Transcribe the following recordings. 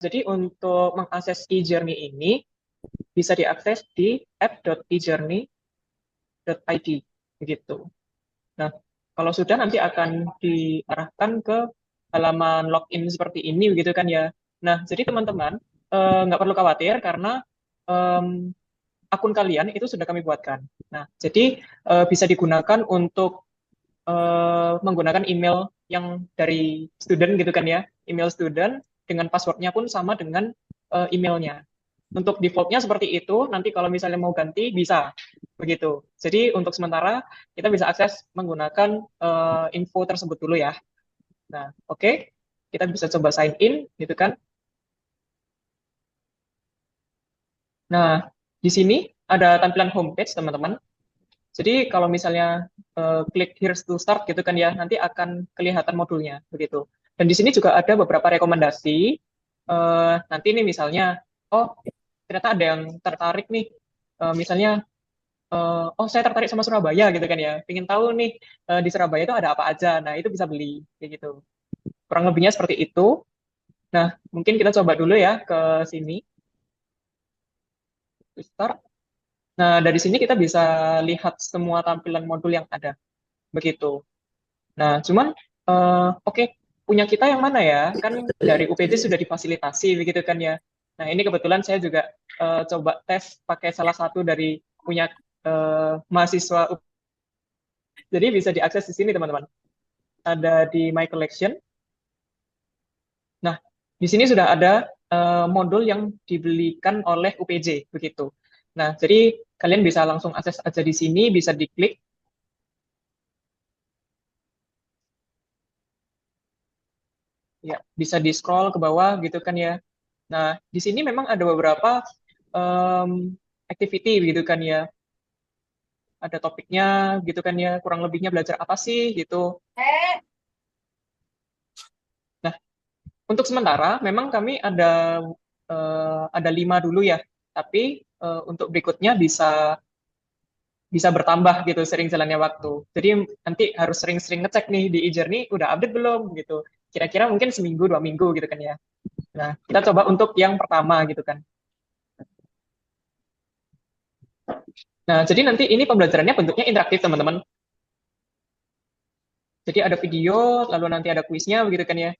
Jadi untuk mengakses e-journey ini bisa diakses di app.ejourney.id begitu. Nah, kalau sudah nanti akan diarahkan ke halaman login seperti ini begitu kan ya. Nah, jadi teman-teman nggak perlu khawatir karena em, akun kalian itu sudah kami buatkan. Nah, jadi bisa digunakan untuk menggunakan email yang dari student gitu kan ya, email student dengan passwordnya pun sama dengan emailnya. Untuk defaultnya seperti itu, nanti kalau misalnya mau ganti bisa begitu. Jadi untuk sementara kita bisa akses menggunakan info tersebut dulu ya. Nah, oke, kita bisa coba sign in gitu kan. Nah, di sini ada tampilan homepage teman-teman. Jadi kalau misalnya klik here to start gitu kan ya, nanti akan kelihatan modulnya begitu. Dan di sini juga ada beberapa rekomendasi. Nanti nih misalnya, oh ternyata ada yang tertarik nih, misalnya, oh saya tertarik sama Surabaya gitu kan ya, pengen tahu nih di Surabaya itu ada apa aja. Nah itu bisa beli kayak gitu. Kurang lebihnya seperti itu. Nah mungkin kita coba dulu ya ke sini, start. Nah dari sini kita bisa lihat semua tampilan modul yang ada begitu. Nah, cuman oke, punya kita yang mana ya? Kan dari UPJ sudah difasilitasi begitu kan ya. Nah, ini kebetulan saya juga coba tes pakai salah satu dari punya mahasiswa jadi bisa diakses di sini teman-teman. Ada di My Collection. Nah, di sini sudah ada modul yang dibelikan oleh UPJ begitu. Nah, jadi kalian bisa langsung akses aja di sini, bisa diklik ya, bisa di scroll ke bawah gitu kan ya. Nah, di sini memang ada beberapa em, activity gitu kan ya. Ada topiknya gitu kan ya, kurang lebihnya belajar apa sih gitu. Nah, untuk sementara memang kami ada 5 dulu ya, tapi untuk berikutnya bisa bisa bertambah gitu sering jalannya waktu. Jadi nanti harus sering-sering ngecek nih di e-journey udah update belum gitu. Kira-kira mungkin seminggu 2 minggu gitu kan ya. Nah, kita coba untuk yang pertama gitu kan. Nah, jadi nanti ini pembelajarannya bentuknya interaktif teman-teman. Jadi ada video, lalu nanti ada kuisnya begitu kan ya.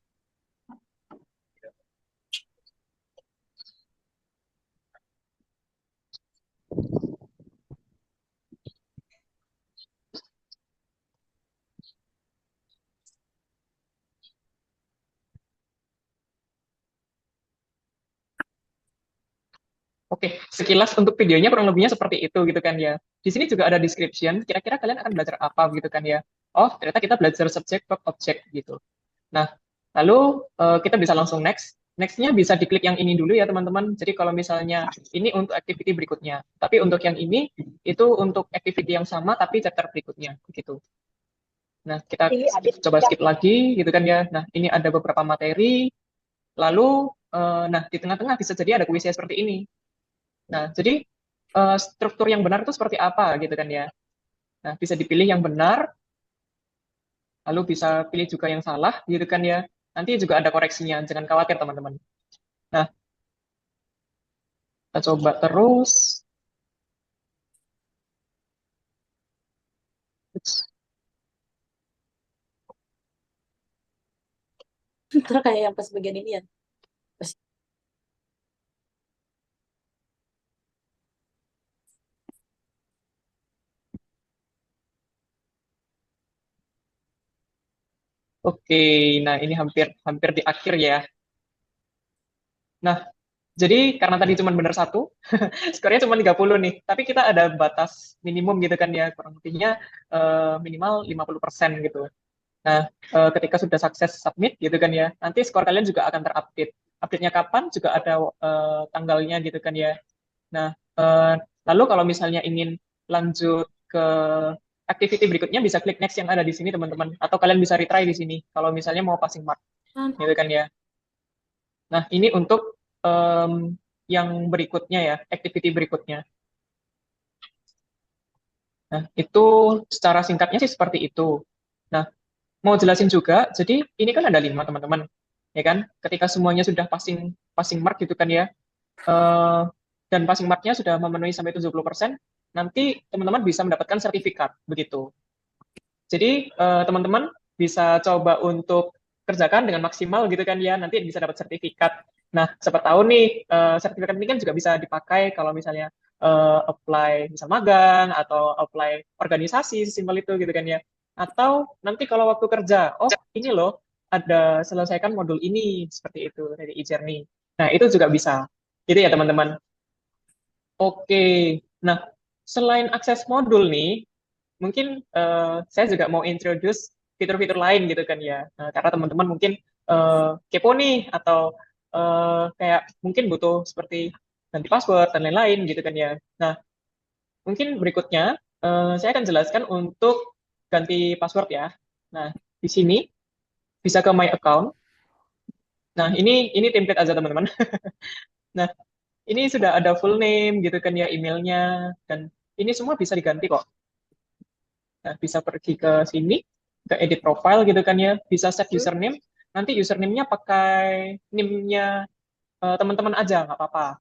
Oke, sekilas untuk videonya kurang lebihnya seperti itu gitu kan ya. Di sini juga ada description, kira-kira kalian akan belajar apa gitu kan ya. Oh, ternyata kita belajar subject verb object gitu. Nah, lalu kita bisa langsung next. Next-nya bisa diklik yang ini dulu ya teman-teman. Jadi kalau misalnya ini untuk activity berikutnya, tapi untuk yang ini itu untuk activity yang sama tapi chapter berikutnya gitu. Nah, kita coba skip lagi gitu kan ya. Nah, ini ada beberapa materi. Lalu, nah di tengah-tengah bisa jadi ada kuisnya seperti ini. Nah, jadi struktur yang benar itu seperti apa gitu kan ya. Nah, bisa dipilih yang benar, lalu bisa pilih juga yang salah gitu kan ya. Nanti juga ada koreksinya, jangan khawatir teman-teman. Nah, kita coba terus. Ntar kayak yang pas bagian ini ya. Pas. Oke, nah ini hampir hampir di akhir ya. Nah, jadi karena tadi cuma benar satu, skornya cuma 30 nih. Tapi kita ada batas minimum gitu kan ya, kurang lebihnya minimal 50% gitu. Nah, ketika sudah sukses submit gitu kan ya, nanti skor kalian juga akan terupdate. Update-nya kapan juga ada tanggalnya gitu kan ya. Nah, lalu kalau misalnya ingin lanjut ke activity berikutnya bisa klik next yang ada di sini teman-teman. Atau kalian bisa retry di sini kalau misalnya mau passing mark gitu kan ya. Nah, ini untuk em, yang berikutnya ya, activity berikutnya. Nah, itu secara singkatnya sih seperti itu. Nah, mau jelasin juga, jadi ini kan ada 5 teman-teman. ya kan? Ketika semuanya sudah passing passing mark gitu kan ya, eh, dan passing marknya sudah memenuhi sampai 70%, nanti teman-teman bisa mendapatkan sertifikat begitu. Jadi teman-teman bisa coba untuk kerjakan dengan maksimal gitu kan ya, nanti bisa dapat sertifikat. Nah, siapa tahu nih sertifikat ini kan juga bisa dipakai kalau misalnya apply misal magang atau apply organisasi simpel itu gitu kan ya. Atau nanti kalau waktu kerja, oh ini loh ada selesaikan modul ini seperti itu dari e-journey. Nah, itu juga bisa. Gitu ya teman-teman. Oke. Nah, selain akses modul nih, mungkin saya juga mau introduce fitur-fitur lain gitu kan ya. Karena teman-teman mungkin kepo nih atau kayak mungkin butuh seperti ganti password dan lain-lain gitu kan ya. Nah, mungkin berikutnya saya akan jelaskan untuk ganti password ya. Nah, di sini bisa ke My Account. Nah, ini template aja teman-teman. Nah, ini sudah ada full name gitu kan ya, emailnya, dan ini semua bisa diganti kok. Nah, bisa pergi ke sini, ke edit profile gitu kan ya, bisa set username, nanti username-nya pakai NIM-nya teman-teman aja, nggak apa-apa.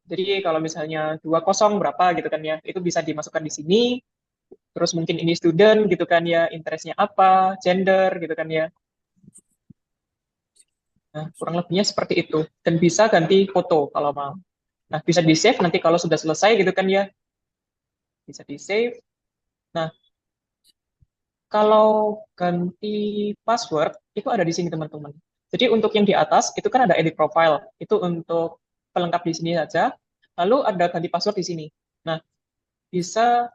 Jadi kalau misalnya 20 berapa gitu kan ya, itu bisa dimasukkan di sini, terus mungkin ini student gitu kan ya, interestnya apa, gender gitu kan ya. Nah, kurang lebihnya seperti itu. Dan bisa ganti foto kalau mau. Nah, bisa di-save nanti kalau sudah selesai gitu kan ya, bisa di-save. Nah, kalau ganti password itu ada di sini teman-teman. Jadi untuk yang di atas itu kan ada edit profile, itu untuk pelengkap di sini saja. Lalu ada ganti password di sini. Nah, bisa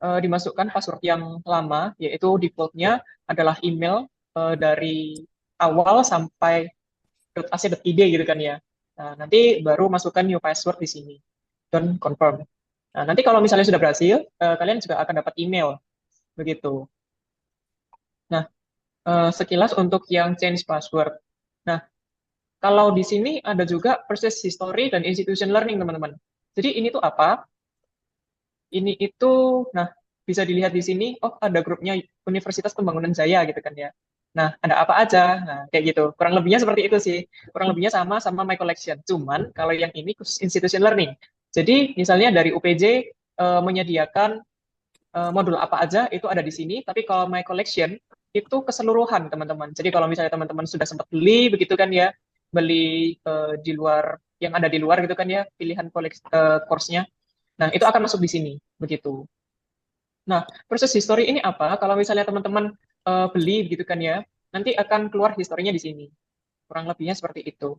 dimasukkan password yang lama, yaitu defaultnya adalah email dari awal sampai .ac.id gitu kan ya. Nah, nanti baru masukkan new password di sini dan confirm. Nah, nanti kalau misalnya sudah berhasil, kalian juga akan dapat email begitu. Nah, sekilas untuk yang change password. Nah, kalau di sini ada juga process history dan institution learning, teman-teman. Jadi ini tuh apa? Ini itu, nah, bisa dilihat di sini, oh ada grupnya Universitas Pembangunan Jaya gitu kan ya. Nah, ada apa aja? Nah, kayak gitu. Kurang lebihnya seperti itu sih. Kurang lebihnya sama sama My Collection. Cuman kalau yang ini khusus institution learning. Jadi misalnya dari UPJ menyediakan modul apa aja itu ada di sini. Tapi kalau My Collection itu keseluruhan teman-teman. Jadi kalau misalnya teman-teman sudah sempat beli begitu kan ya, beli di luar yang ada di luar gitu kan ya, pilihan koleksi course-nya. Nah, itu akan masuk di sini begitu. Nah, proses history ini apa? Kalau misalnya teman-teman beli gitu kan ya, nanti akan keluar historinya di sini. Kurang lebihnya seperti itu.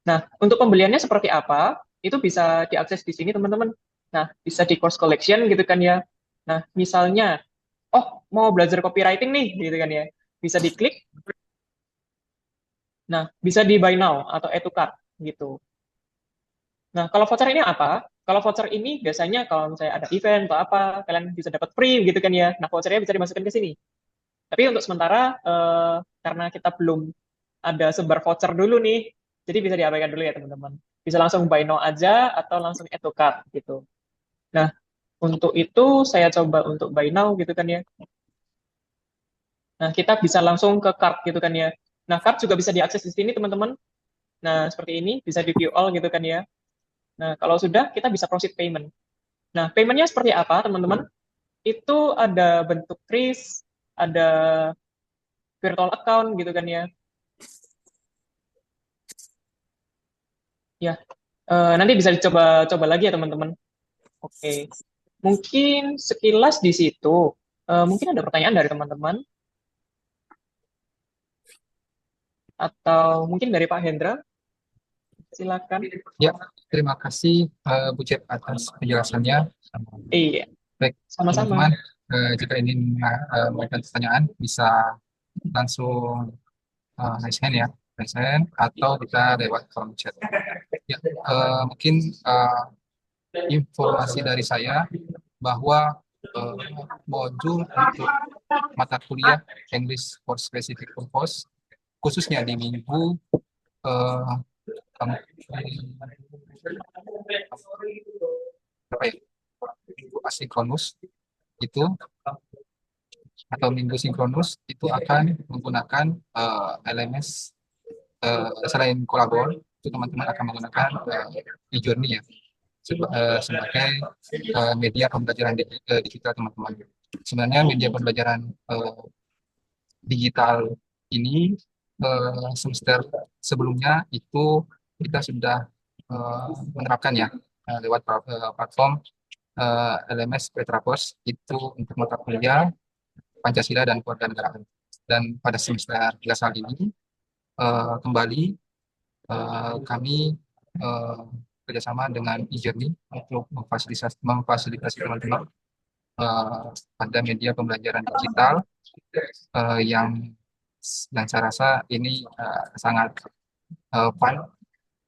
Nah, untuk pembeliannya seperti apa? Itu bisa diakses di sini teman-teman. Nah, bisa di course collection gitu kan ya. Nah, misalnya, oh mau belajar copywriting nih gitu kan ya. Bisa diklik. Nah, bisa di buy now atau add to cart gitu. Nah, kalau voucher ini apa? Kalau voucher ini biasanya kalau misalnya ada event atau apa, kalian bisa dapat free gitu kan ya. Nah, vouchernya bisa dimasukkan ke sini. Tapi untuk sementara, karena kita belum ada sebar voucher dulu nih, jadi bisa diabaikan dulu ya teman-teman. Bisa langsung buy now aja atau langsung add to cart gitu. Nah, untuk itu saya coba untuk buy now gitu kan ya. Nah, kita bisa langsung ke cart gitu kan ya. Nah, cart juga bisa diakses di sini teman-teman. Nah, seperti ini bisa di view all gitu kan ya. Nah, kalau sudah kita bisa proceed payment. Nah, paymentnya seperti apa teman-teman? Itu ada bentuk kris, ada virtual account gitu kan ya. Ya, nanti bisa dicoba coba lagi ya teman-teman. Oke, mungkin sekilas di situ. Mungkin ada pertanyaan dari teman-teman atau mungkin dari Pak Hendra. Silakan. Ya, terima kasih Bu Cep atas penjelasannya. Iya, Baik, sama-sama. teman-teman, jika ingin memberikan pertanyaan bisa langsung raise hand ya, raise hand atau kita lewat kolom chat. Ya, mungkin informasi dari saya bahwa eh, modul untuk mata kuliah English for Specific Purpose khususnya di minggu eh, berapa ya? Minggu asinkronus itu atau minggu sinkronus itu akan menggunakan LMS selain Kolabor, itu teman-teman akan menggunakan e-journey ya sebagai media pembelajaran digital teman-teman. Sebenarnya media pembelajaran digital ini semester sebelumnya itu kita sudah menerapkan ya lewat platform LMS Petrapos itu untuk mata kuliah Pancasila dan Kewarganegaraan. Dan pada semester 3 kali ini kembali kami eh, kerjasama dengan eJourney untuk memfasilitasi teman-teman pada media pembelajaran digital yang saya rasa ini sangat fun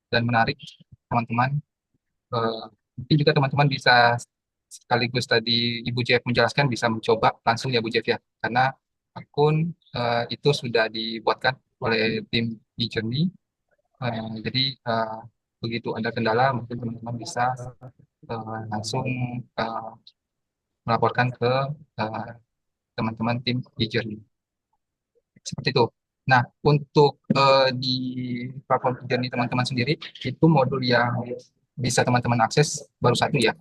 dan menarik teman-teman. Mungkin juga teman-teman bisa sekaligus tadi Ibu Jeff menjelaskan bisa mencoba langsung ya Bu Jeff ya, karena akun itu sudah dibuatkan oleh tim eJourney. Jadi begitu ada kendala mungkin teman-teman bisa langsung uh, melaporkan ke uh, teman-teman tim eJourney. Seperti itu. Nah, untuk di platform Journey teman-teman sendiri, itu modul yang bisa teman-teman akses baru satu ya,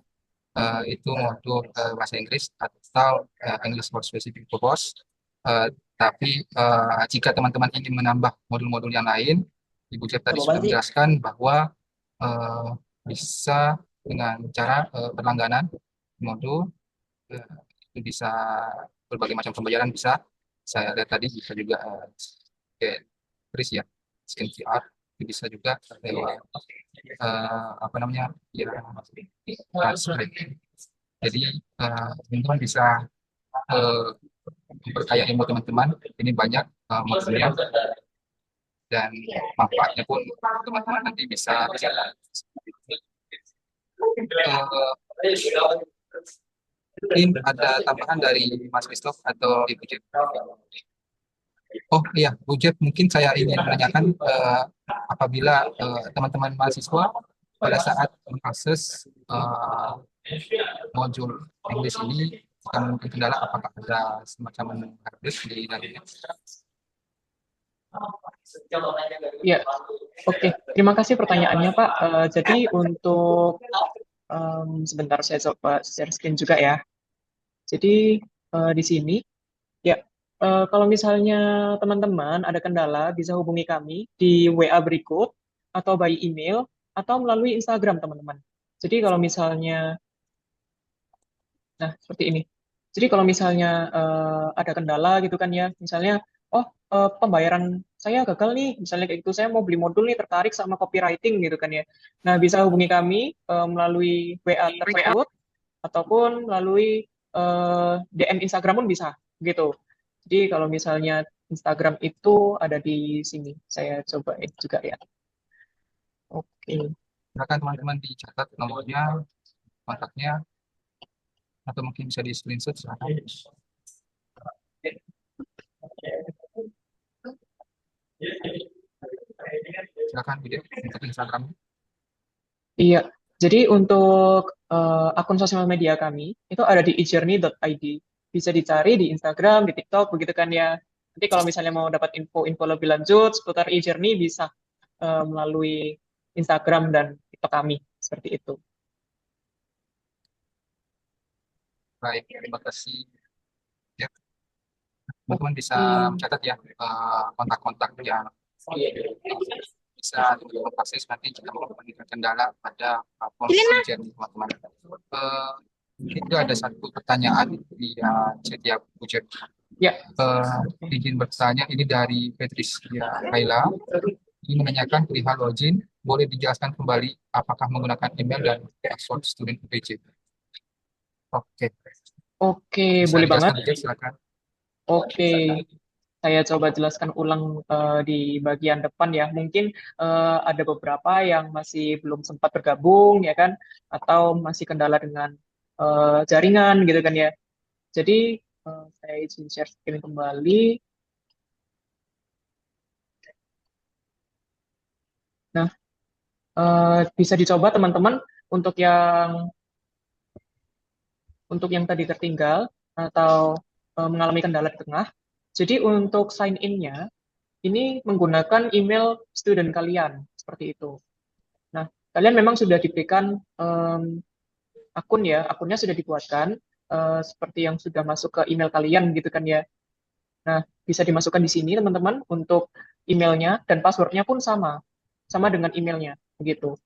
itu modul bahasa Inggris atau English for Specific Purpose. Tapi jika teman-teman ingin menambah modul-modul yang lain, Ibu Cep tadi sudah menjelaskan bahwa eh, bisa dengan cara berlangganan modul, eh, itu bisa berbagai macam pembayaran bisa. Saya lihat tadi bisa juga kayak kris ya, scan QR, itu bisa juga lewat apa namanya ya transfer. Jadi teman-teman bisa eh, memperkaya ilmu teman-teman. Ini banyak modulnya dan manfaatnya pun teman-teman nanti bisa mungkin ada tambahan dari Mas Christoph atau Ibu Jet. Oh iya, Bu Jet, mungkin saya ingin menanyakan apabila teman-teman mahasiswa pada saat mengakses modul English ini jika mungkin kendala, apakah ada semacam harddisk di dalamnya? Ya, oke. Terima kasih pertanyaannya, Pak. Jadi untuk sebentar saya coba share screen juga ya. Jadi di sini, ya, kalau misalnya teman-teman ada kendala, bisa hubungi kami di WA berikut, atau by email, atau melalui Instagram, teman-teman. Jadi kalau misalnya, nah, seperti ini. Jadi kalau misalnya ada kendala gitu kan ya, misalnya, oh, pembayaran saya gagal nih, misalnya kayak gitu, saya mau beli modul nih, tertarik sama copywriting gitu kan ya. Nah, bisa hubungi kami melalui WA tersebut, ataupun melalui DM Instagram pun bisa, gitu. Jadi kalau misalnya Instagram itu ada di sini, saya coba juga ya. Oke. Silakan teman-teman dicatat nomornya, kontaknya, atau mungkin bisa di screenshot. Silakan. Silakan Bu Jet, untuk Instagram. Iya, jadi untuk akun sosial media kami itu ada di ejourney.id. Bisa dicari di Instagram, di TikTok, begitu kan ya. Nanti kalau misalnya mau dapat info-info lebih lanjut seputar eJourney bisa melalui Instagram dan TikTok kami, seperti itu. Baik, terima kasih. Ya, teman-teman bisa Oke. mencatat ya kontak-kontak yang bisa teman-teman akses nanti jika teman-teman kendala pada platform ujian teman-teman. Ini juga ada satu pertanyaan di chat ya Bu Jet. Ya, Izin bertanya ini dari Patricia Kaila. Ini menanyakan perihal login. Boleh dijelaskan kembali apakah menggunakan email dan password student UPJ? Oke, oke, bisa boleh banget. dijelaskan Bu Jet, silakan. Oke, saya coba jelaskan ulang di bagian depan ya. Mungkin ada beberapa yang masih belum sempat bergabung ya kan, atau masih kendala dengan jaringan gitu kan ya. Jadi saya izin share screen kembali. Nah, bisa dicoba teman-teman untuk yang tadi tertinggal atau mengalami kendala di tengah. Jadi untuk sign in-nya ini menggunakan email student kalian, seperti itu. Nah, kalian memang sudah diberikan akun ya, akunnya sudah dibuatkan, seperti yang sudah masuk ke email kalian gitu kan ya. Nah, bisa dimasukkan di sini teman-teman untuk emailnya dan passwordnya pun sama, sama dengan emailnya, begitu.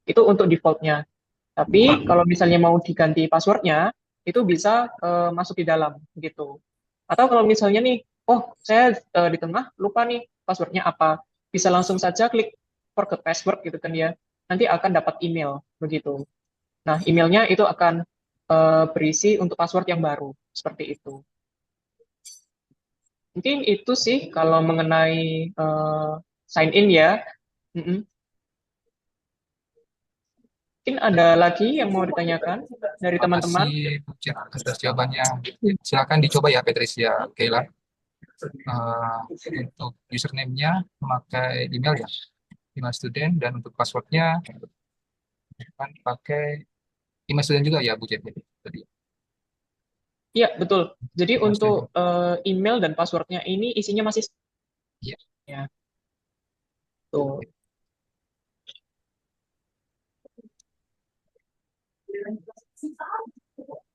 Itu untuk defaultnya. Tapi kalau misalnya mau diganti passwordnya, itu bisa masuk di dalam, gitu. Atau kalau misalnya nih, oh saya di tengah lupa nih passwordnya apa, bisa langsung saja klik forget password gitu kan ya. Nanti akan dapat email, begitu. Nah, emailnya itu akan berisi untuk password yang baru, seperti itu. Mungkin itu sih kalau mengenai sign in ya. Mm-mm. Mungkin ada lagi yang mau ditanyakan dari Terima teman-teman? kasih Bu Cep atas jawabannya. Silakan dicoba ya Patricia Kayla. Untuk username-nya memakai email ya, email student, dan untuk passwordnya akan pakai email student juga ya Bu Cep. Tadi Iya, betul. Jadi email untuk student. email dan passwordnya ini isinya masih Iya. ya. Tuh.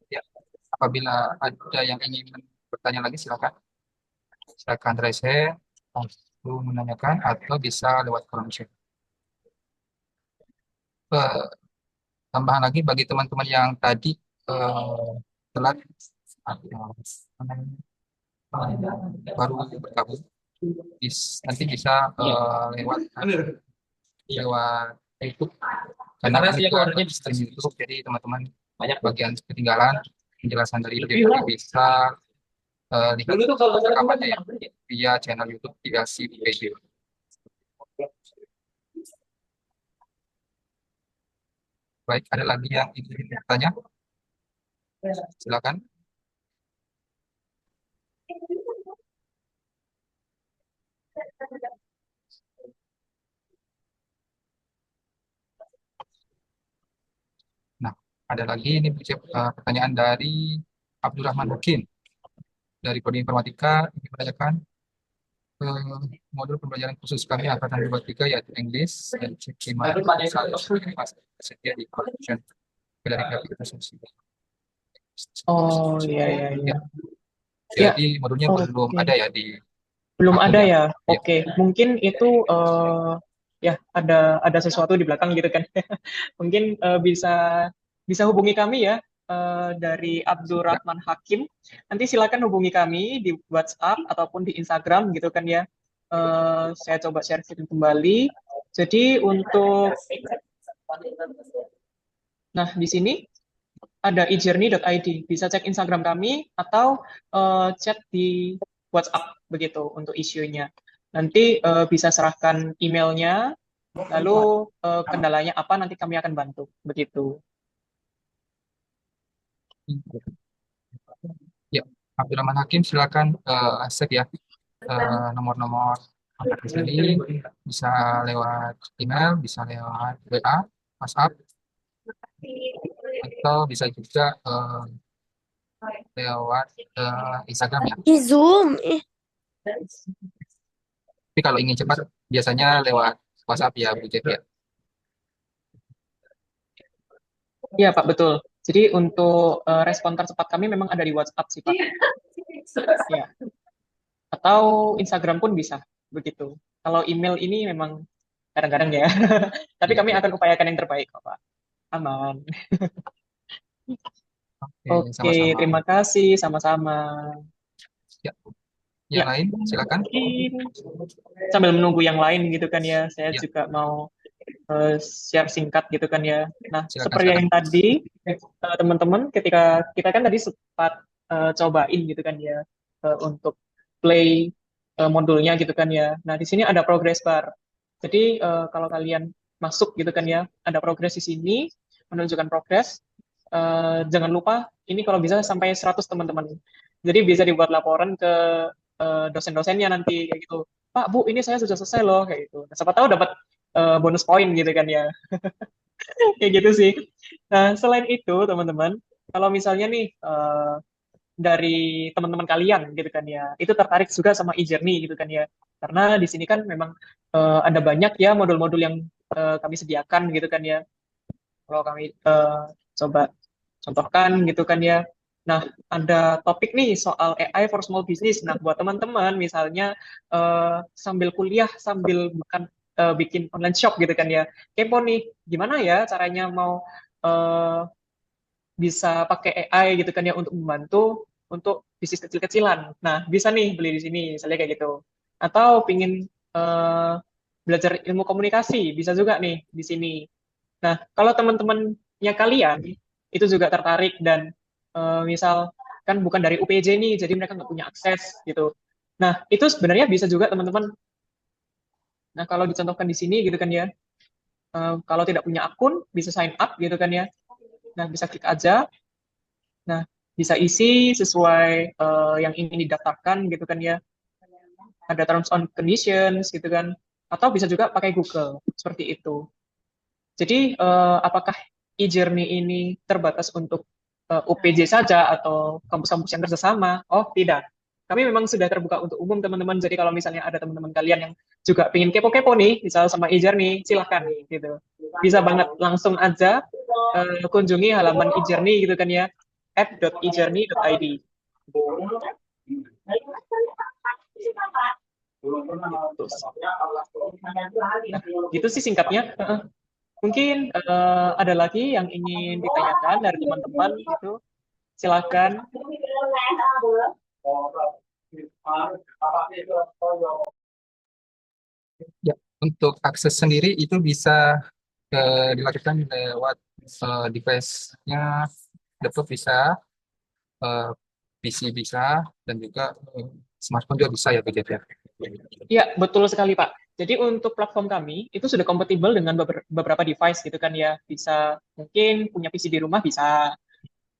Ya. Apabila ada yang ingin bertanya lagi silakan. Silakan raise hand untuk menanyakan atau bisa lewat kolom chat. Eh, Tambahan lagi bagi teman-teman yang tadi telat atau baru bergabung, nanti bisa lewat lewat YouTube karena ini juga ada stream YouTube, jadi teman-teman banyak bagian ketinggalan penjelasan dari video tadi bisa lihat rekamannya ya via channel YouTube TLC Video. Baik, ada lagi yang ingin bertanya? Silakan. Nah, ada lagi ini pertanyaan dari Abdurrahman Hakim dari Prodi Informatika ingin menanyakan modul pembelajaran khusus kami angkatan 23 yaitu English dan Cima tersedia di collection dari grafik asumsi. Oh, iya, iya, iya. Ya, Jadi modulnya belum oke. ada ya di Belum akun ada ya. ya? Ya, Oke, mungkin itu ya ada sesuatu di belakang gitu kan. Mungkin bisa hubungi kami ya dari ya. Abdurrahman Hakim. Nanti silakan hubungi kami di WhatsApp ataupun di Instagram gitu kan ya. Saya coba share screen kembali. Jadi untuk nah di sini ada ejourney.id. Bisa cek Instagram kami atau chat di WhatsApp begitu untuk isunya. Nanti bisa serahkan emailnya, lalu kendalanya apa nanti kami akan bantu begitu. Ya, Abdurrahman Hakim silakan save ya nomor-nomor kontak di sini, bisa lewat email, bisa lewat WA, WhatsApp, atau bisa juga lewat Instagram ya. Di Zoom. Tapi kalau ingin cepat biasanya lewat WhatsApp ya Bu Cep ya. Iya Pak, betul. Jadi untuk respon tercepat kami memang ada di WhatsApp sih Pak. Ya. Atau Instagram pun bisa begitu. Kalau email ini memang kadang-kadang ya. Tapi Iya, kami iya. akan upayakan yang terbaik kok Pak. Aman. Oke, Oke, sama-sama. terima kasih. Sama-sama. Ya, Ya, yang lain silakan. mungkin sambil menunggu yang lain gitu kan ya, saya Ya, juga mau share singkat gitu kan ya. Nah, silakan seperti silakan. yang tadi, teman-teman, ketika kita kan tadi sempat cobain gitu kan ya, untuk play modulnya gitu kan ya. Nah, di sini ada progress bar. Jadi, kalau kalian masuk gitu kan ya, ada progress di sini, menunjukkan progress. Jangan lupa, ini kalau bisa sampai 100 teman-teman. Jadi bisa dibuat laporan ke dosen-dosennya nanti kayak gitu. Pak, Bu, ini saya sudah selesai loh kayak gitu. Nah, siapa tahu dapat bonus poin gitu kan ya. Kayak gitu sih. Nah, selain itu, teman-teman, kalau misalnya nih dari teman-teman kalian gitu kan ya, itu tertarik juga sama e-journey gitu kan ya. Karena di sini kan memang ada banyak ya modul-modul yang kami sediakan gitu kan ya. Kalau kami coba contohkan gitu kan ya. Nah, ada topik nih soal AI for small business. Nah, buat teman-teman misalnya sambil kuliah, sambil bikin online shop gitu kan ya. Kepo nih, gimana ya caranya mau eh, bisa pakai AI gitu kan ya untuk membantu untuk bisnis kecil-kecilan. Nah, bisa nih beli di sini, misalnya kayak gitu. Atau pingin eh, belajar ilmu komunikasi, bisa juga nih di sini. Nah, kalau teman-temannya kalian itu juga tertarik dan misal kan bukan dari UPJ nih, jadi mereka nggak punya akses gitu. Nah, itu sebenarnya bisa juga teman-teman. Nah, kalau dicontohkan di sini gitu kan ya, kalau tidak punya akun bisa sign up gitu kan ya. Nah, bisa klik aja. Nah, bisa isi sesuai yang ingin didaftarkan gitu kan ya. Ada terms and conditions gitu kan. Atau bisa juga pakai Google seperti itu. Jadi, apakah e-journey ini terbatas untuk UPJ saja atau kampus-kampus yang kerjasama? Oh, tidak. Kami memang sudah terbuka untuk umum, teman-teman. Jadi kalau misalnya ada teman-teman kalian yang juga pengen kepo-kepo nih, misal sama e-journey, silahkan gitu. Bisa banget langsung aja kunjungi halaman e-journey gitu kan ya, app.ejourney.id. Gitu. Nah, gitu sih singkatnya. Mungkin ada lagi yang ingin ditanyakan dari teman-teman gitu. Silakan. Ya, untuk akses sendiri itu bisa dilakukan lewat device-nya, laptop bisa, eh, PC bisa, dan juga smartphone juga bisa ya begitu ya. Iya, betul sekali, Pak. Jadi untuk platform kami itu sudah kompatibel dengan beberapa device gitu kan ya. Bisa mungkin punya PC di rumah bisa,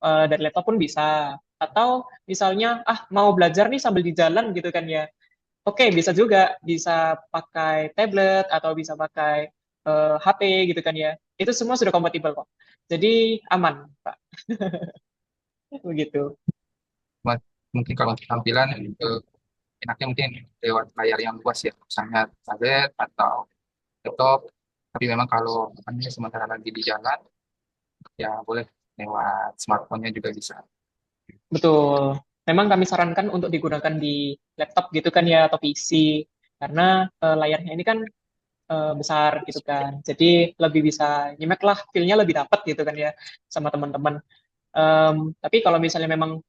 dari laptop pun bisa. Atau misalnya mau belajar nih sambil di jalan gitu kan ya. Oke, bisa juga, bisa pakai tablet atau bisa pakai HP gitu kan ya. Itu semua sudah kompatibel kok. Jadi aman, Pak. Begitu. Cuma mungkin kalau untuk tampilan enaknya mungkin lewat layar yang luas ya, misalnya tablet atau laptop. Tapi memang kalau anda sementara lagi di jalan, ya boleh lewat smartphone-nya juga bisa. Betul. Memang kami sarankan untuk digunakan di laptop gitu kan ya atau PC karena layarnya ini kan besar gitu kan. Jadi lebih bisa nyimak lah, feel-nya lebih dapat gitu kan ya sama teman-teman. Tapi kalau misalnya memang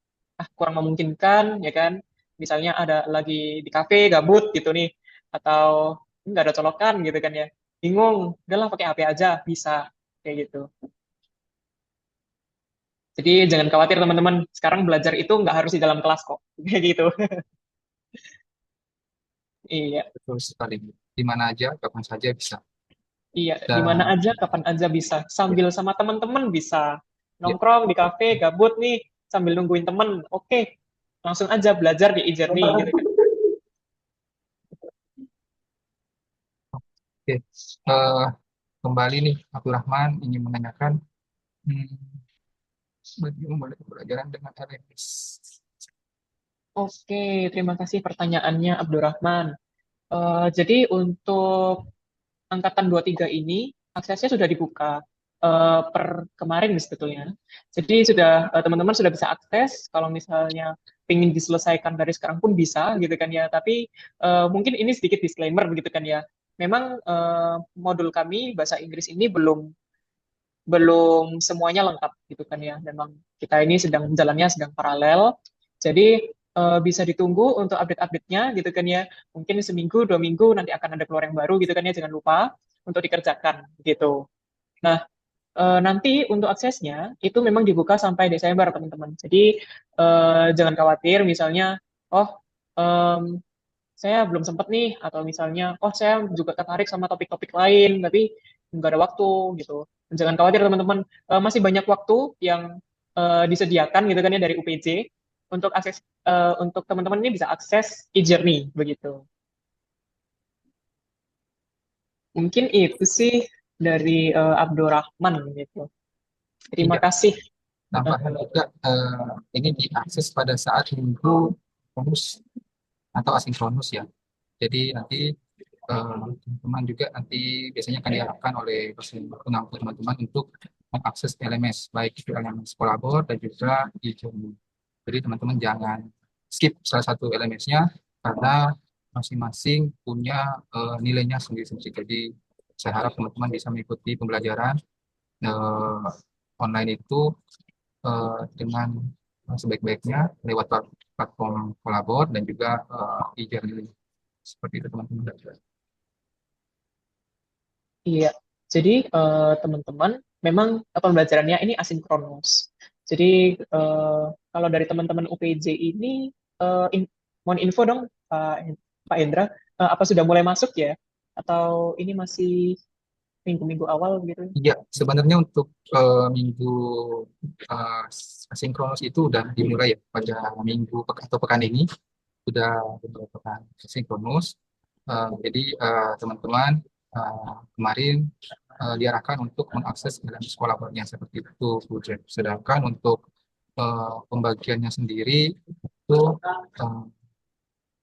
kurang memungkinkan ya kan, misalnya ada lagi di kafe gabut gitu nih atau nggak ada colokan gitu kan ya, bingung, udahlah pakai HP aja bisa kayak gitu. Jadi jangan khawatir teman-teman, sekarang belajar itu nggak harus di dalam kelas kok, kayak gitu. Iya, Betul sekali. Di mana aja, kapan saja bisa. iya, di mana Dan aja, kapan aja bisa. Sambil sama teman-teman bisa. ya, Nongkrong di kafe, gabut nih, sambil nungguin temen. Oke, langsung aja belajar di e-journey gitu kan. oke. Eh, Kembali nih, Abdurrahman ingin menanyakan hmm, bagaimana pembelajaran dengan LMS. Oke, terima kasih pertanyaannya Abdurrahman. Jadi untuk angkatan 23 ini aksesnya sudah dibuka per kemarin sebetulnya. Jadi sudah teman-teman sudah bisa akses kalau misalnya ingin diselesaikan dari sekarang pun bisa gitu kan ya. Tapi mungkin ini sedikit disclaimer begitu kan ya. Memang modul kami bahasa Inggris ini belum belum semuanya lengkap gitu kan ya. Memang kita ini sedang jalannya sedang paralel. Jadi bisa ditunggu untuk update-update-nya gitu kan ya. Mungkin seminggu, 2 minggu nanti akan ada keluar yang baru gitu kan ya. Jangan lupa untuk dikerjakan gitu. Nah, nanti untuk aksesnya itu memang dibuka sampai Desember teman-teman. Jadi jangan khawatir misalnya, oh em, saya belum sempat nih atau misalnya oh saya juga tertarik sama topik-topik lain tapi nggak ada waktu gitu. Jangan khawatir teman-teman. Masih banyak waktu yang disediakan gitu kan ya dari UPJ untuk akses untuk teman-teman ini bisa akses e-journey begitu. Mungkin itu sih dari Abdurrahman gitu. Terima Iya, kasih. tambahan juga ini diakses pada saat minggu bonus atau asinkronus ya. Jadi nanti teman-teman juga nanti biasanya akan diarahkan oleh dosen pengampu teman-teman untuk mengakses LMS, baik itu LMS Kolabor dan juga e-journey. Jadi teman-teman jangan skip salah satu LMS-nya karena masing-masing punya nilainya sendiri-sendiri. Jadi saya harap teman-teman bisa mengikuti pembelajaran eh, online itu dengan sebaik-baiknya lewat platform Kolabor dan juga e-journey. Seperti itu teman-teman. Iya, jadi teman-teman memang pembelajarannya ini asinkronus. Jadi kalau dari teman-teman UPJ ini, mohon info dong Pak Hendra, apa sudah mulai masuk ya? Atau ini masih minggu-minggu awal gitu? Iya, sebenarnya untuk minggu uh, asinkronus itu udah dimulai ya pada minggu atau pekan ini sudah beberapa pekan asinkronus. Jadi teman-teman kemarin diarahkan untuk mengakses dalam sekolah barunya seperti itu, Bu Jen. Sedangkan untuk pembagiannya sendiri itu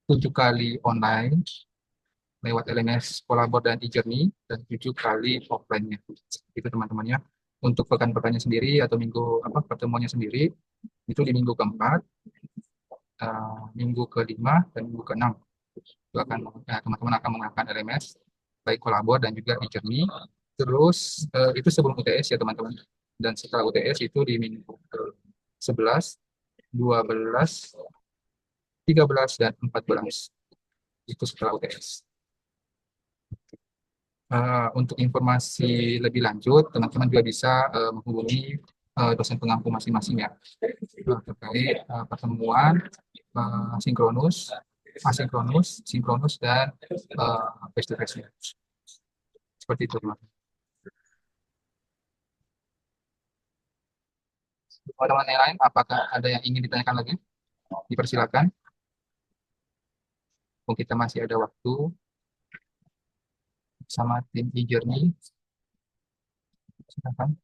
7 kali online lewat LMS Kolabor dan e-journey dan 7 kali offline-nya. Itu teman-temannya. Untuk pekan-pekannya sendiri atau minggu apa pertemuannya sendiri itu di minggu keempat, minggu kelima dan minggu keenam. Itu akan teman-teman akan menggunakan LMS baik Kolabor dan juga e-journey. Terus itu sebelum UTS ya teman-teman. Dan setelah UTS itu di minggu ke 11, 12, 13 dan 14. Itu setelah UTS. Untuk informasi lebih lanjut, teman-teman juga bisa menghubungi dosen pengampu masing-masing ya terkait pertemuan sinkronus, asinkronus, sinkronus dan face to face. Seperti itu, teman. Teman-teman yang lain, apakah ada yang ingin ditanyakan lagi? Dipersilakan. Kita masih ada waktu sama tim e-journey. Silakan.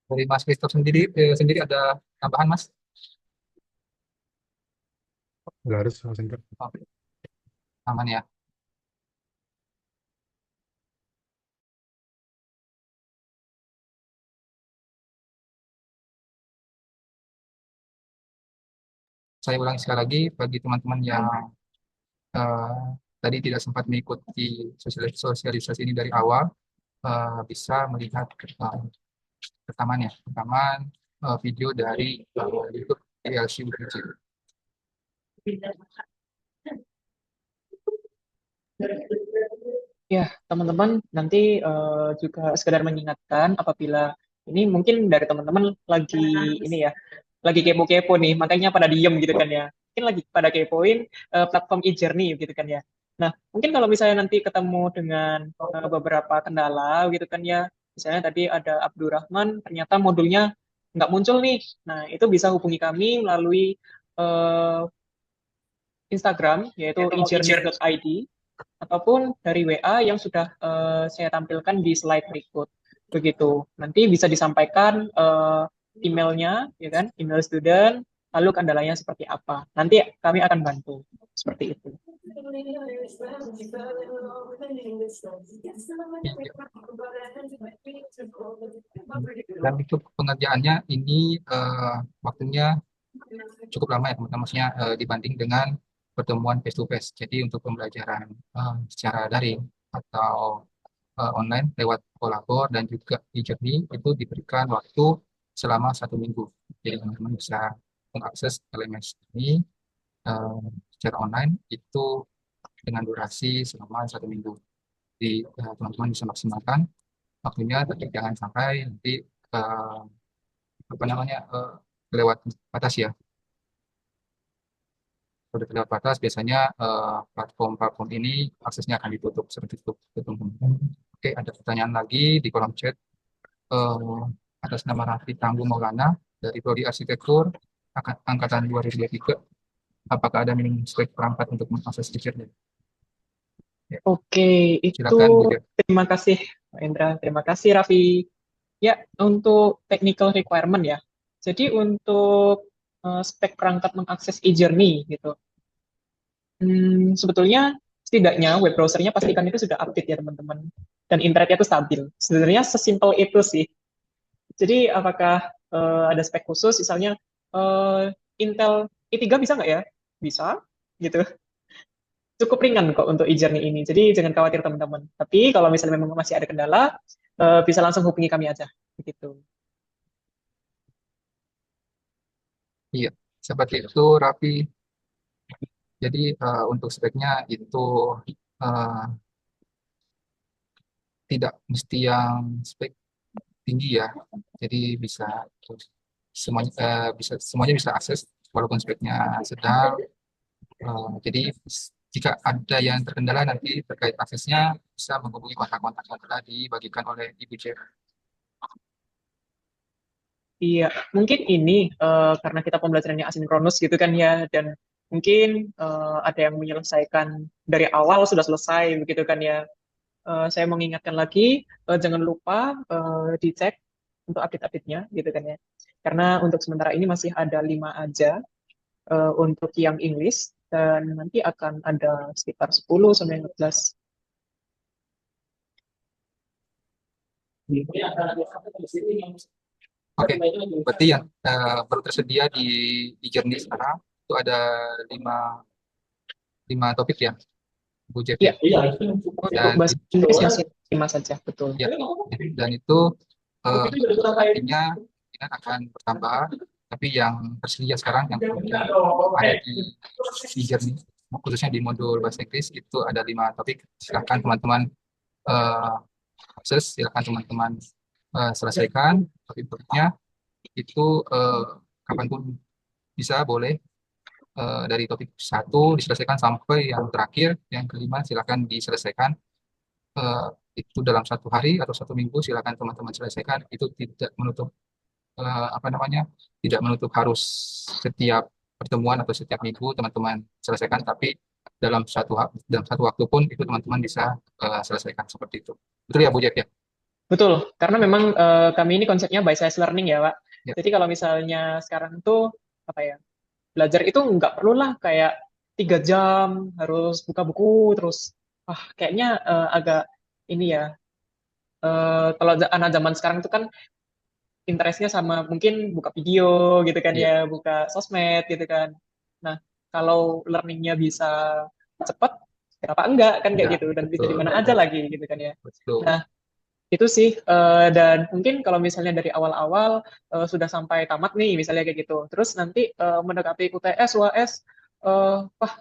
Dari Mas Christoph sendiri ada tambahan, Mas? Nggak harus Mas Indra. Oh, aman ya. Saya ulangi sekali lagi bagi teman-teman yang tadi tidak sempat mengikuti sosialisasi ini dari awal, bisa melihat rekaman video dari YouTube ILC UPJ. Ya, teman-teman, nanti juga sekedar mengingatkan apabila ini mungkin dari teman-teman lagi ini ya, lagi kepo-kepo nih, makanya pada diem gitu kan ya. Mungkin lagi pada kepoin platform e-journey gitu kan ya. Nah, mungkin kalau misalnya nanti ketemu dengan beberapa kendala gitu kan ya, misalnya tadi ada Abdurrahman, ternyata modulnya nggak muncul nih. Nah, itu bisa hubungi kami melalui eh, Instagram, yaitu e-journey.id, ataupun dari WA yang sudah saya tampilkan di slide berikut. Begitu. Nanti bisa disampaikan emailnya, ya kan, email student, lalu kendalanya seperti apa. Nanti kami akan bantu. Seperti itu. Dan itu pengerjaannya ini waktunya cukup lama ya teman-teman, maksudnya dibanding dengan pertemuan face to face. Jadi untuk pembelajaran secara daring atau online lewat Kolabor dan juga e-journey itu diberikan waktu selama 1 minggu. Jadi teman-teman bisa mengakses LMS ini eh, secara online itu dengan durasi selama 1 minggu. Jadi teman-teman bisa maksimalkan waktunya, tapi jangan sampai nanti apa namanya lewat batas ya. Kalau terlewat batas, biasanya platform-platform ini aksesnya akan ditutup seperti itu. Oke, ada pertanyaan lagi di kolom chat. Atas nama Raffi Tanggung Maulana dari Prodi Arsitektur Angkatan 2023, apakah ada minimum spek perangkat untuk mengakses feature-nya? Ya, Oke, itu silakan Bu Jo. terima kasih, Pak Indra. Terima kasih, Raffi. Ya, untuk technical requirement ya. Jadi untuk spek perangkat mengakses e-journey gitu. Sebetulnya setidaknya web browsernya pastikan itu sudah update ya teman-teman. Dan internetnya itu stabil. Sebenarnya sesimpel itu sih. Jadi apakah ada spek khusus, misalnya Intel i3 bisa nggak ya? Bisa, gitu. Cukup ringan kok untuk e-journey ini. Jadi jangan khawatir teman-teman. Tapi kalau misalnya memang masih ada kendala, bisa langsung hubungi kami aja. Begitu. Iya, seperti itu Raffi. Jadi untuk speknya itu eh, tidak mesti yang spek tinggi ya. Jadi bisa semuanya semuanya bisa akses walaupun speknya sedang. Jadi jika ada yang terkendala nanti terkait aksesnya bisa menghubungi kontak-kontak yang telah dibagikan oleh Ibu Jeff. Iya, mungkin ini karena kita pembelajarannya asinkronus gitu kan ya, dan mungkin ada yang menyelesaikan dari awal sudah selesai begitu kan ya. Saya mengingatkan lagi, jangan lupa dicek untuk update-update-nya gitu kan ya. Karena untuk sementara ini masih ada 5 aja untuk yang English, dan nanti akan ada sekitar 10 sampai 15. Oke, berarti yang baru tersedia di Journey sekarang itu ada lima, lima topik ya, Bu Jeff Ya, ya. untuk Dan bahasa itu Inggris ya, masih 5 saja, betul. ya, dan itu artinya minat akan bertambah, tapi yang tersedia sekarang yang ada di Journey, khususnya di modul bahasa Inggris itu ada 5 topik. Silahkan teman-teman eh, akses, silahkan teman-teman selesaikan topik-topiknya itu kapanpun bisa boleh dari topik 1 diselesaikan sampai yang terakhir, yang kelima silakan diselesaikan eh, itu dalam 1 hari atau 1 minggu silakan teman-teman selesaikan itu tidak menutup apa namanya tidak menutup harus setiap pertemuan atau setiap minggu teman-teman selesaikan tapi dalam satu waktu pun itu teman-teman bisa selesaikan seperti itu betul ya Bu Jack ya. Betul, karena memang kami ini konsepnya by size learning ya, Pak. Ya, Jadi kalau misalnya sekarang tuh apa ya, belajar itu nggak perlu lah kayak 3 jam harus buka buku terus. Wah, kayaknya agak ini ya. Kalau anak zaman sekarang tuh kan interestnya sama mungkin buka video gitu kan iya, ya, buka sosmed gitu kan. Nah, kalau learningnya bisa cepat, kenapa enggak kan kayak enggak, gitu dan bisa betul di mana aja lagi gitu kan ya. betul. Nah, itu sih dan mungkin kalau misalnya dari awal-awal sudah sampai tamat nih misalnya kayak gitu. Terus nanti mendekati UTS, UAS wah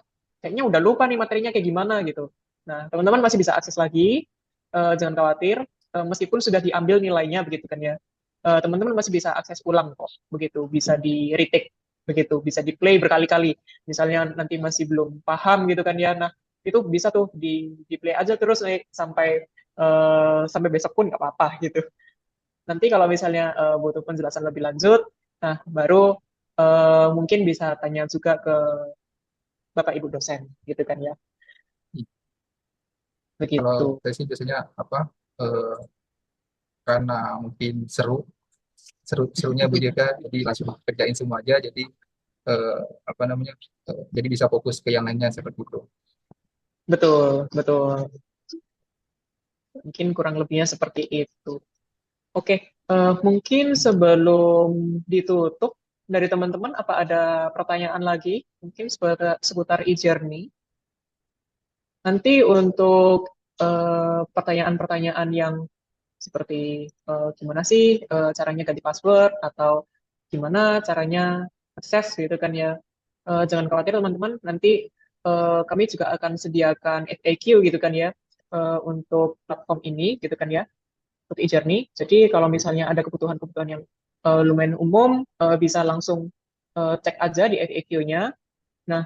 kayaknya udah lupa nih materinya kayak gimana gitu. Nah, teman-teman masih bisa akses lagi. Jangan khawatir meskipun sudah diambil nilainya begitu kan ya. Teman-teman masih bisa akses ulang kok begitu, bisa di retake begitu, bisa di play berkali-kali. Misalnya nanti masih belum paham gitu kan ya. Nah, itu bisa tuh di play aja terus sampai sampai besok pun nggak apa-apa gitu. Nanti kalau misalnya butuh penjelasan lebih lanjut, nah baru mungkin bisa tanya juga ke Bapak Ibu dosen gitu kan ya. Kalau Begitu. saya sih biasanya apa eh, karena mungkin serunya Bu Jeka jadi langsung kerjain semua aja jadi eh, apa namanya jadi bisa fokus ke yang lainnya seperti itu. Betul, betul. Mungkin kurang lebihnya seperti itu. Oke, mungkin sebelum ditutup dari teman-teman apa ada pertanyaan lagi? Mungkin seputar e-journey. Nanti untuk pertanyaan-pertanyaan yang seperti gimana sih caranya ganti password atau gimana caranya akses gitu kan ya. Jangan khawatir teman-teman, nanti kami juga akan sediakan FAQ gitu kan ya untuk platform ini gitu kan ya, untuk e-journey. Jadi kalau misalnya ada kebutuhan-kebutuhan yang lumayan umum, bisa langsung cek aja di FAQ-nya. Nah,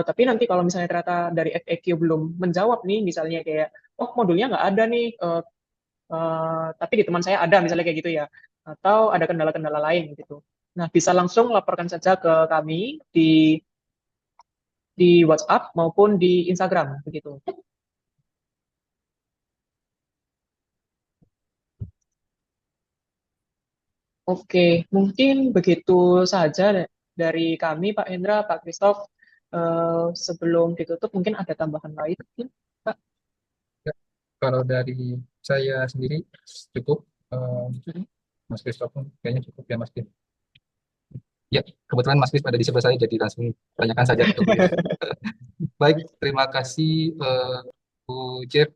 tapi nanti kalau misalnya ternyata dari FAQ belum menjawab nih, misalnya kayak, oh modulnya nggak ada nih, tapi di teman saya ada, misalnya kayak gitu ya, atau ada kendala-kendala lain gitu. Nah, bisa langsung laporkan saja ke kami di WhatsApp maupun di Instagram begitu. Oke, mungkin begitu saja dari kami, Pak Hendra, Pak Christoph. Sebelum ditutup, mungkin ada tambahan lain, mungkin, Pak. Ya, kalau dari saya sendiri cukup, eh, Mhm. Mas Christoph pun kayaknya cukup ya Mas Kim. Ya, kebetulan Mas Kris ada di sebelah saya, jadi langsung tanyakan saja untuk beliau. Baik, terima kasih Bu Jeff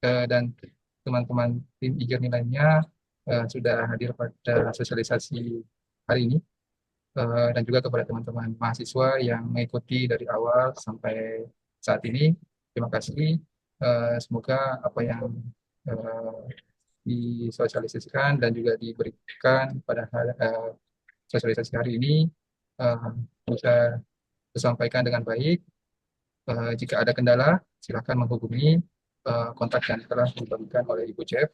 dan teman-teman tim e-learning lainnya sudah hadir pada sosialisasi hari ini. Dan juga kepada teman-teman mahasiswa yang mengikuti dari awal sampai saat ini. Terima kasih. Semoga apa yang eh, disosialisasikan dan juga diberikan pada sosialisasi hari ini eh, bisa disampaikan dengan baik. Jika ada kendala, silakan menghubungi kontak yang telah diberikan oleh Ibu Jeff.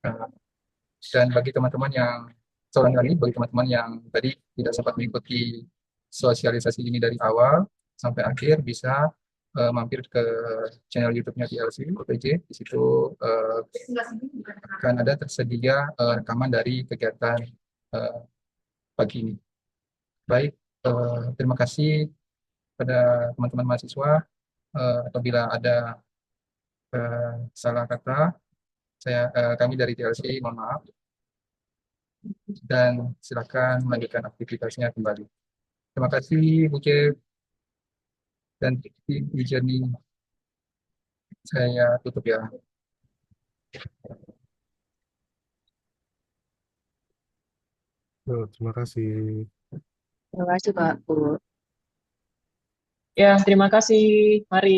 Eh, Dan bagi teman-teman yang seorang kali, bagi teman-teman yang tadi tidak sempat mengikuti sosialisasi ini dari awal sampai akhir, bisa mampir ke channel YouTube-nya TLC OPJ. Di situ akan ada tersedia rekaman dari kegiatan eh, pagi ini. Baik, terima kasih pada teman-teman mahasiswa. Apabila ada salah kata, kami dari TLC mohon maaf dan silakan melanjutkan aktivitasnya kembali. Terima kasih Bu Cep dan tim e-journey. Saya tutup ya. Terima kasih. Terima kasih Pak Bu. Ya, terima kasih. Mari.